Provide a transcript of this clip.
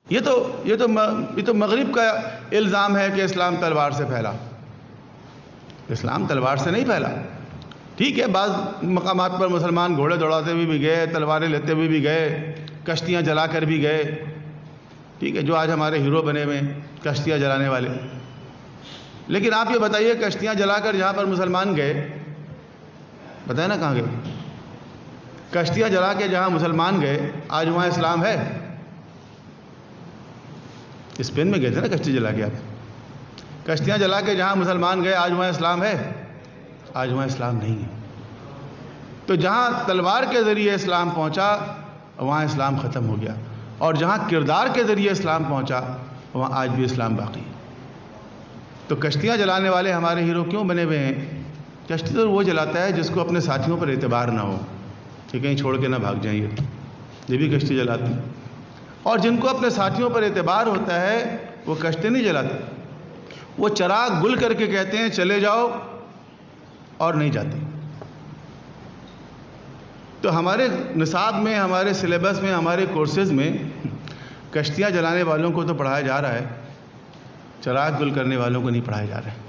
یہ تو مغرب کا الزام ہے کہ اسلام تلوار سے پھیلا. اسلام تلوار سے نہیں پھیلا. ٹھیک ہے، بعض مقامات پر مسلمان گھوڑے دوڑاتے ہوئے بھی گئے، تلواریں لیتے ہوئے بھی گئے، کشتیاں جلا کر بھی گئے. ٹھیک ہے، جو آج ہمارے ہیرو بنے ہوئے کشتیاں جلانے والے. لیکن آپ یہ بتائیے، کشتیاں جلا کر جہاں پر مسلمان گئے، بتائیں نا کہاں گئے؟ کشتیاں جلا کے جہاں مسلمان گئے، آج وہاں اسلام ہے؟ اسپین میں گئے تھے نا کشتی جلا کے. آپ کشتیاں جلا کے جہاں مسلمان گئے، آج وہاں اسلام ہے؟ آج وہاں اسلام نہیں ہے. تو جہاں تلوار کے ذریعے اسلام پہنچا، وہاں اسلام ختم ہو گیا، اور جہاں کردار کے ذریعے اسلام پہنچا، وہاں آج بھی اسلام باقی ہے. تو کشتیاں جلانے والے ہمارے ہیرو کیوں بنے ہوئے ہیں؟ کشتی تو وہ جلاتا ہے جس کو اپنے ساتھیوں پر اعتبار نہ ہو کہ کہیں چھوڑ کے نہ بھاگ جائیں. یہ بھی کشتی جلاتے ہیں. اور جن کو اپنے ساتھیوں پر اعتبار ہوتا ہے، وہ کشتی نہیں جلاتے. وہ چراغ گل کر کے کہتے ہیں چلے جاؤ، اور نہیں جاتے. تو ہمارے نصاب میں، ہمارے سلیبس میں، ہمارے کورسز میں کشتیاں جلانے والوں کو تو پڑھایا جا رہا ہے، چراغ گل کرنے والوں کو نہیں پڑھایا جا رہا ہے.